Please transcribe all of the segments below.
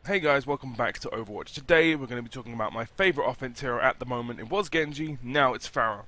Hey guys, welcome back to Overwatch. Today we're going to be talking about my favourite offense hero at the moment. It was Genji, now it's Pharah.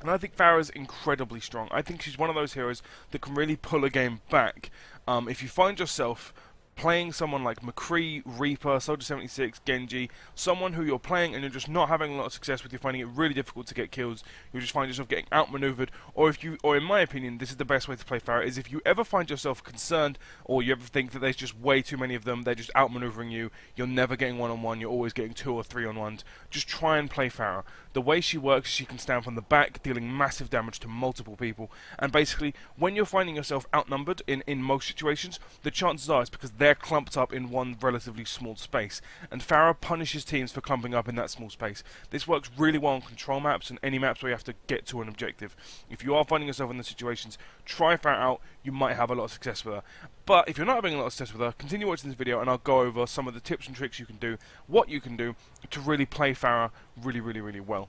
And I think Pharah's incredibly strong. I think she's one of those heroes that can really pull a game back. If you find yourself playing someone like McCree, Reaper, Soldier 76, Genji, someone who you're playing and you're just not having a lot of success with, you're finding it really difficult to get kills, you just find yourself getting outmaneuvered, or in my opinion, this is the best way to play Pharah, is if you ever find yourself concerned, or you ever think that there's just way too many of them, they're just outmaneuvering you, you're never getting one-on-one, you're always getting 2 or 3-on-1s, just try and play Pharah. The way she works, she can stand from the back, dealing massive damage to multiple people, and basically, when you're finding yourself outnumbered in most situations, the chances are it's because they're clumped up in one relatively small space, and Pharah punishes teams for clumping up in that small space. This works really well on control maps and any maps where you have to get to an objective. If you are finding yourself in those situations, try Pharah out, you might have a lot of success with her. But if you're not having a lot of success with her, continue watching this video and I'll go over some of the tips and tricks you can do, what you can do to really play Pharah really well.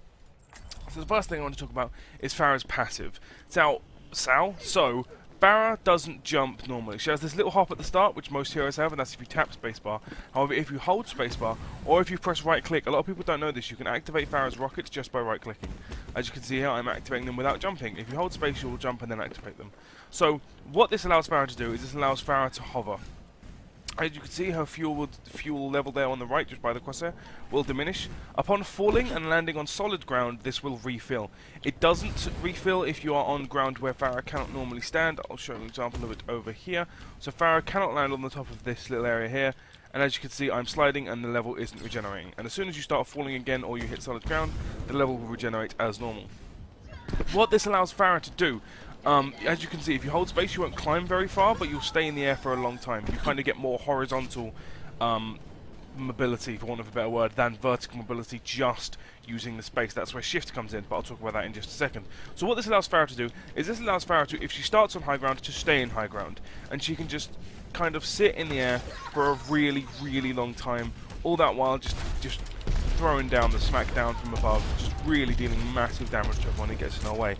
So the first thing I want to talk about is Pharah's passive. So Pharah doesn't jump normally. She has this little hop at the start, which most heroes have, and that's if you tap spacebar. However, if you hold spacebar, or if you press right click, a lot of people don't know this, you can activate Pharah's rockets just by right clicking. As you can see here, I'm activating them without jumping. If you hold space, you'll jump and then activate them. So, what this allows Pharah to do is this allows Pharah to hover. As you can see, her fuel level there on the right, just by the crosshair, will diminish. Upon falling and landing on solid ground, this will refill. It doesn't refill if you are on ground where Pharah cannot normally stand. I'll show you an example of it over here. So Pharah cannot land on the top of this little area here, and as you can see, I'm sliding and the level isn't regenerating. And as soon as you start falling again or you hit solid ground, the level will regenerate as normal. What this allows Pharah to do, as you can see, if you hold space, you won't climb very far, but you'll stay in the air for a long time. You kind of get more horizontal mobility, for want of a better word, than vertical mobility just using the space. That's where shift comes in, but I'll talk about that in just a second. So what this allows Pharah to do is this allows Pharah to, if she starts on high ground, to stay in high ground, and she can just kind of sit in the air for a really long time, all that while just throwing down the smackdown from above, just really dealing massive damage to everyone who gets in her way.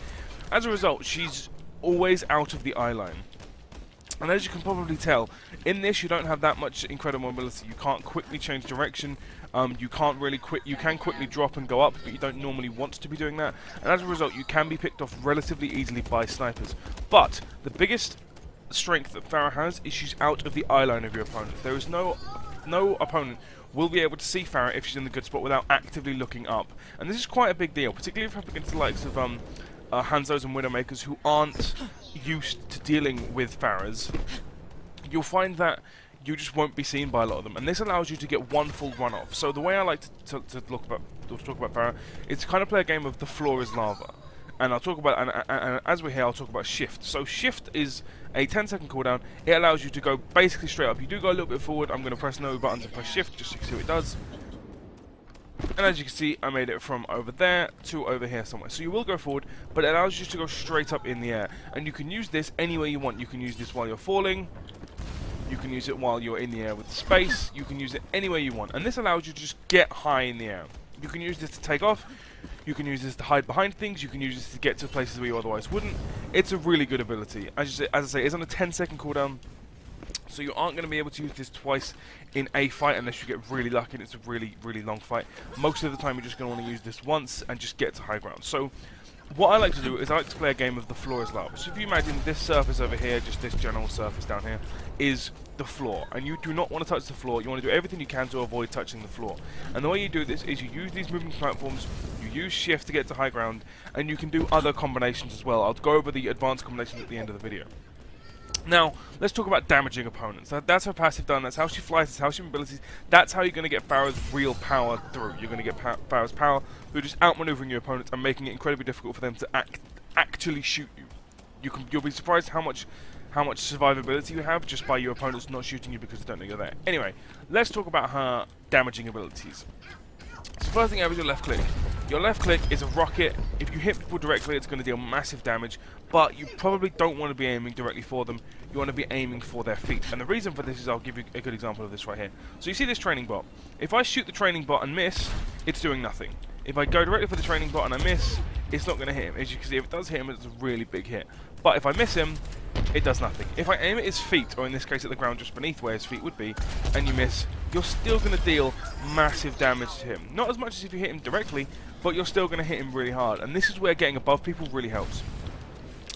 As a result, she's always out of the eye line. And as you can probably tell, in this you don't have that much incredible mobility. You can't quickly change direction. You can't really you can quickly drop and go up, but you don't normally want to be doing that. And as a result, you can be picked off relatively easily by snipers. But the biggest strength that Pharah has is she's out of the eye line of your opponent. There is no opponent will be able to see Pharah if she's in the good spot without actively looking up. And this is quite a big deal, particularly if you're up against the likes of Hanzos and Widowmakers who aren't used to dealing with Pharahs. You'll find that you just won't be seen by a lot of them, and this allows you to get one full run off. So the way I like to talk about Pharah is to kind of play a game of the floor is lava. And I'll talk about, and as we're here, I'll talk about shift. So shift is a 10-second cooldown. It allows you to go basically straight up. You do go a little bit forward. I'm going to press no buttons and press shift just to see what it does. And as you can see, I made it from over there to over here somewhere. So you will go forward, but it allows you to go straight up in the air. And you can use this anywhere you want. You can use this while you're falling. You can use it while you're in the air with space. You can use it anywhere you want. And this allows you to just get high in the air. You can use this to take off. You can use this to hide behind things. You can use this to get to places where you otherwise wouldn't. It's a really good ability. As I say, it's on a 10-second cooldown. So you aren't going to be able to use this twice in a fight unless you get really lucky and it's a really long fight. Most of the time you're just going to want to use this once and just get to high ground. So what I like to do is I like to play a game of the floor is lava. So if you imagine this surface over here, just this general surface down here, is the floor. And you do not want to touch the floor. You want to do everything you can to avoid touching the floor. And the way you do this is you use these moving platforms, you use shift to get to high ground, and you can do other combinations as well. I'll go over the advanced combinations at the end of the video. Now, let's talk about damaging opponents. That's her passive done, that's how she flies, that's how she mobilities, that's how you're going to get Pharah's real power through. You're going to get Pharah's power through just outmaneuvering your opponents and making it incredibly difficult for them to actually shoot you. You'll be surprised how much survivability you have just by your opponents not shooting you because they don't know you're there. Anyway, let's talk about her damaging abilities. So first thing you have is your left click. Your left click is a rocket. If you hit people directly, it's going to deal massive damage, but you probably don't want to be aiming directly for them. You want to be aiming for their feet. And the reason for this is, I'll give you a good example of this right here. So you see this training bot. If I shoot the training bot and miss, it's doing nothing. If I go directly for the training bot and I miss, it's not going to hit him. As you can see, if it does hit him, it's a really big hit. But if I miss him, it does nothing. If I aim at his feet, or in this case at the ground just beneath where his feet would be, and you miss, you're still going to deal massive damage to him. Not as much as if you hit him directly, but you're still going to hit him really hard. And this is where getting above people really helps.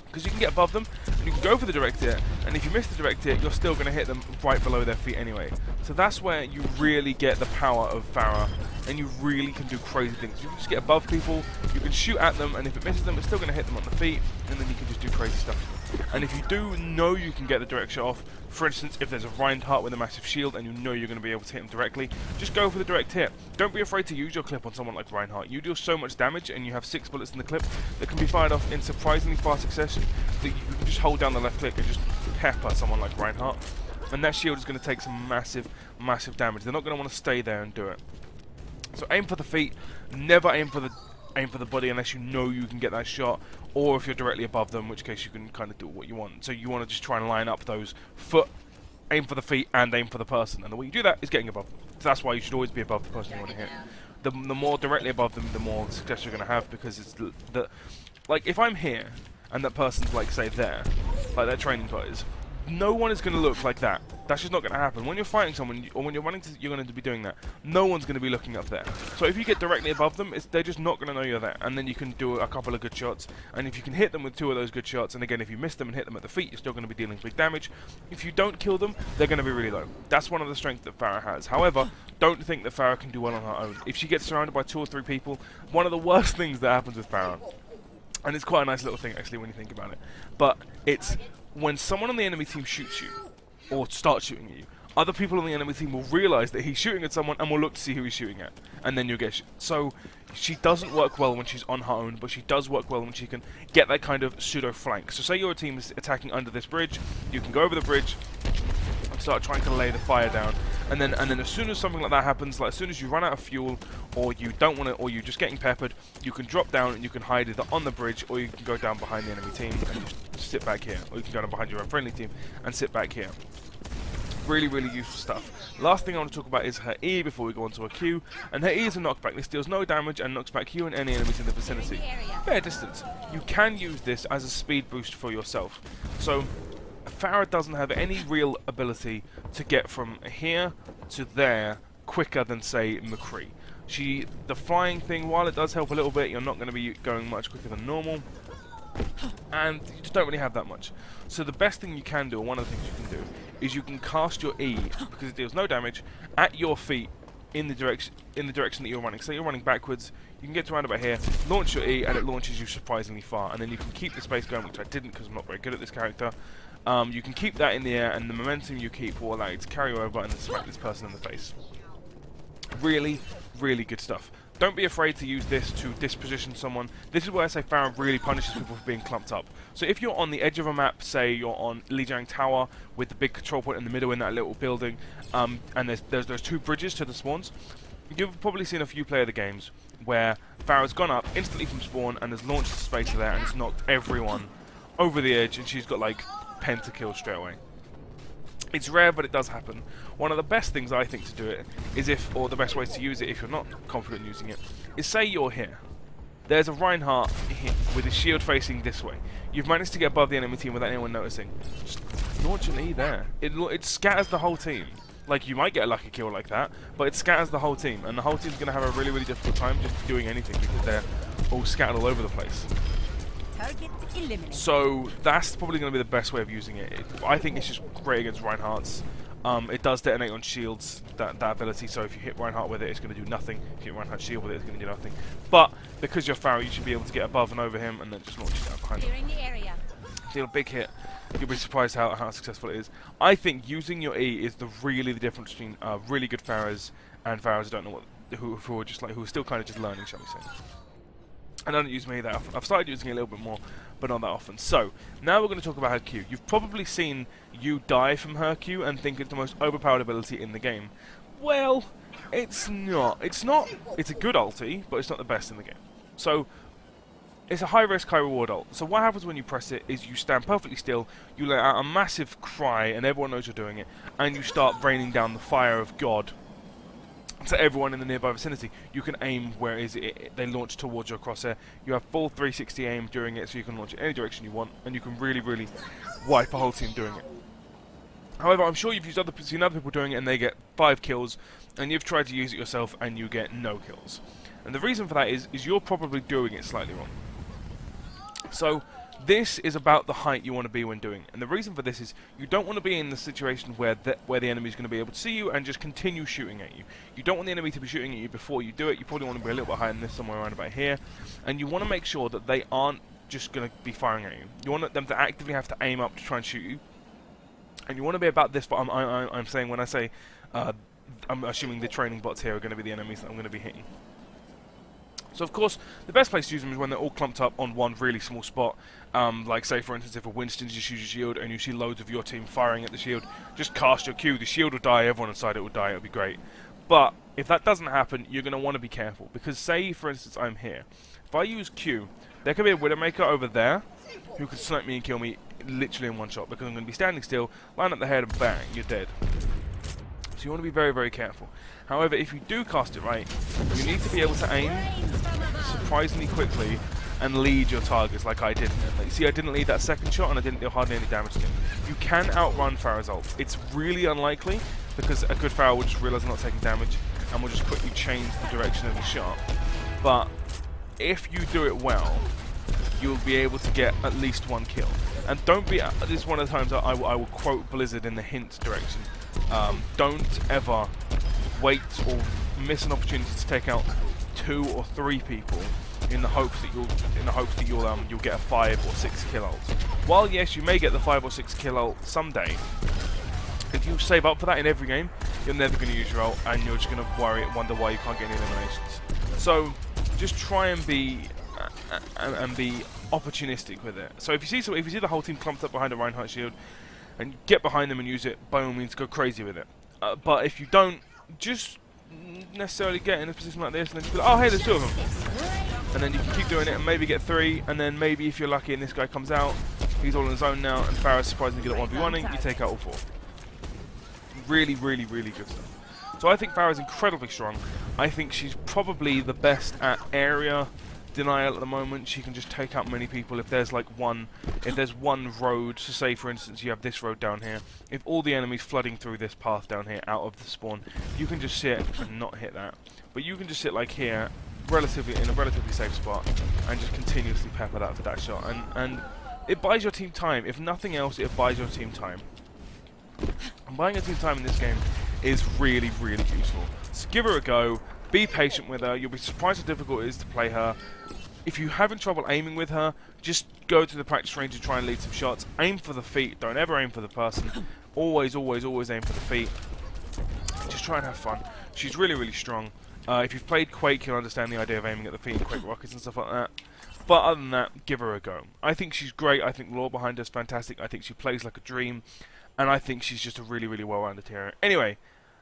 Because you can get above them, and you can go for the direct hit, and if you miss the direct hit, you're still going to hit them right below their feet anyway. So that's where you really get the power of Pharah, and you really can do crazy things. You can just get above people, you can shoot at them, and if it misses them, it's still going to hit them on the feet, and then you can just do crazy stuff. And if you do know you can get the direct shot off, for instance, if there's a Reinhardt with a massive shield and you know you're going to be able to hit him directly, just go for the direct hit. Don't be afraid to use your clip on someone like Reinhardt. You deal so much damage and you have 6 bullets in the clip that can be fired off in surprisingly fast succession that you can just hold down the left click and just pepper someone like Reinhardt. And that shield is going to take some massive, massive damage. They're not going to want to stay there and do it. So aim for the feet, never aim for the body unless you know you can get that shot, or if you're directly above them, in which case you can kind of do what you want. So you want to just try and line up those foot, aim for the feet, and aim for the person. And the way you do that is getting above them. So that's why you should always be above the person you want to hit. The more directly above them, the more success you're going to have, because it's like if I'm here and that person's like say there, like their training players, no one is going to look like that. That's just not going to happen. When you're fighting someone, or when you're running to, you're going to be doing that. No one's going to be looking up there. So if you get directly above them, they're just not going to know you're there. And then you can do a couple of good shots. And if you can hit them with 2 of those good shots, and again, if you miss them and hit them at the feet, you're still going to be dealing big damage. If you don't kill them, they're going to be really low. That's one of the strengths that Pharah has. However, don't think that Pharah can do well on her own. If she gets surrounded by 2 or 3 people, one of the worst things that happens with Pharah, and it's quite a nice little thing actually when you think about it, but it's when someone on the enemy team shoots you, or starts shooting at you, other people on the enemy team will realise that he's shooting at someone and will look to see who he's shooting at, and then you'll get so she doesn't work well when she's on her own, but she does work well when she can get that kind of pseudo flank. So say your team is attacking under this bridge, you can go over the bridge and start trying to lay the fire down, and then as soon as something like that happens, like as soon as you run out of fuel, or you don't want to, or you're just getting peppered, you can drop down and you can hide either on the bridge, or you can go down behind the enemy team and just sit back here, or you can go down behind your own friendly team and sit back here. Really, really useful stuff. Last thing I want to talk about is her E before we go on to her Q. And her E is a knockback. This deals no damage and knocks back you and any enemies in the vicinity. Fair distance. You can use this as a speed boost for yourself. So Pharah doesn't have any real ability to get from here to there quicker than, say, McCree. The flying thing, while it does help a little bit, you're not going to be going much quicker than normal. And you just don't really have that much. So the best thing you can do, or one of the things you can do, is you can cast your E, because it deals no damage, at your feet in the direction that you're running. So you're running backwards, you can get to around about here, launch your E, and it launches you surprisingly far. And then you can keep the space going, which I didn't because I'm not very good at this character. You can keep that in the air, and the momentum you keep will allow you to carry over and then smack this person in the face. Really, really good stuff. Don't be afraid to use this to disposition someone. This is where I say Pharah really punishes people for being clumped up. So if you're on the edge of a map, say you're on Lijiang Tower with the big control point in the middle in that little building, and there's those 2 bridges to the spawns, you've probably seen a few play of the games where Pharah's gone up instantly from spawn and has launched the spacer there and has knocked everyone over the edge, and she's got like pentakills straight away. It's rare, but it does happen. One of the best things I think to do it is or the best ways to use it if you're not confident in using it, is say you're here. There's a Reinhardt here with his shield facing this way. You've managed to get above the enemy team without anyone noticing. Just launch an E there. It scatters the whole team. Like, you might get a lucky kill like that, but it scatters the whole team, and the whole team's going to have a really, really difficult time just doing anything because they're all scattered all over the place. So that's probably going to be the best way of using it. I think it's just great against Reinhardts. It does detonate on shields, that ability, so if you hit Reinhardt with it, it's going to do nothing. If you hit Reinhardt's shield with it, it's going to do nothing. But because you're Pharah, you should be able to get above and over him and then just launch it down behind him. Deal a big hit. You'll be surprised how successful it is. I think using your E is really the difference between really good Pharahs and Pharahs who don't know who are just like, who are still kind of just learning, shall we say. And I don't use me that often. I've started using it a little bit more, but not that often. So, now we're going to talk about her Q. You've probably seen you die from her Q and think it's the most overpowered ability in the game. Well, it's not. It's a good ulti, but it's not the best in the game. So, it's a high risk, high reward ult. So what happens when you press it is you stand perfectly still, you let out a massive cry, and everyone knows you're doing it, and you start raining down the fire of God to everyone in the nearby vicinity. You can aim where they launch towards your crosshair. You have full 360 aim during it, so you can launch it any direction you want, and you can really, really wipe a whole team doing it. However, I'm sure you've seen other people doing it and they get 5 kills, and you've tried to use it yourself and you get no kills. And the reason for that is you're probably doing it slightly wrong. So, this is about the height you want to be when doing it. And the reason for this is you don't want to be in the situation where the enemy is going to be able to see you and just continue shooting at you. You don't want the enemy to be shooting at you before you do it. You probably want to be a little bit higher than this, somewhere around about here. And you want to make sure that they aren't just going to be firing at you. You want them to actively have to aim up to try and shoot you. And you want to be about this, but I'm saying when I say, I'm assuming the training bots here are going to be the enemies that I'm going to be hitting. So of course, the best place to use them is when they're all clumped up on one really small spot. Like say for instance, if a Winston just uses shield and you see loads of your team firing at the shield, just cast your Q, the shield will die, everyone inside it will die, it'll be great. But if that doesn't happen, you're going to want to be careful, because say for instance I'm here. If I use Q, there could be a Widowmaker over there who could snipe me and kill me literally in one shot, because I'm going to be standing still, line up the head and bang, you're dead. So you want to be very, very careful. However, if you do cast it right, you need to be able to aim surprisingly quickly and lead your targets like I did. Like, see, I didn't lead that second shot and I didn't do hardly any damage to him. You can outrun Pharah's ult. It's really unlikely, because a good Pharah will just realise not taking damage and will just quickly change the direction of the shot. But if you do it well, you'll be able to get at least one kill. And don't be, this is one of the times I will quote Blizzard in the hint direction. Don't ever wait or miss an opportunity to take out 2 or 3 people in the hopes that you'll get a 5 or 6 kill ult. While yes, you may get the 5 or 6 kill ult someday, if you save up for that in every game, you're never going to use your ult, and you're just going to wonder why you can't get any eliminations. So just try and be opportunistic with it. So if you see the whole team clumped up behind a Reinhardt shield, and get behind them and use it, by all means go crazy with it. But if you don't, just necessarily get in a position like this and then just be like, oh hey, there's 2 of them. And then you can keep doing it and maybe get 3, and then maybe if you're lucky and this guy comes out, he's all in his own now, and Pharah's surprisingly good at 1v1ing, you take out all 4. Really, really, really good stuff. So I think Pharah's incredibly strong. I think she's probably the best at area denial at the moment. She can just take out many people. If there's like one road, so say for instance you have this road down here, if all the enemies flooding through this path down here out of the spawn, you can just sit and not hit that. But you can just sit like here, in a relatively safe spot, and just continuously pepper that for that shot. And it buys your team time. If nothing else, it buys your team time. And buying your team time in this game is really, really useful. So give her a go. Be patient with her. You'll be surprised how difficult it is to play her. If you're having trouble aiming with her, just go to the practice range and try and lead some shots. Aim for the feet. Don't ever aim for the person. Always, always, always aim for the feet. Just try and have fun. She's really, really strong. If you've played Quake, you'll understand the idea of aiming at the feet and Quake rockets and stuff like that. But other than that, give her a go. I think she's great. I think the lore behind her is fantastic. I think she plays like a dream. And I think she's just a really, really well-rounded hero. Anyway,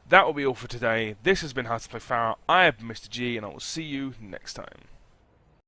that will be all for today. This has been How to Play Pharah. I have been Mr. G, and I will see you next time.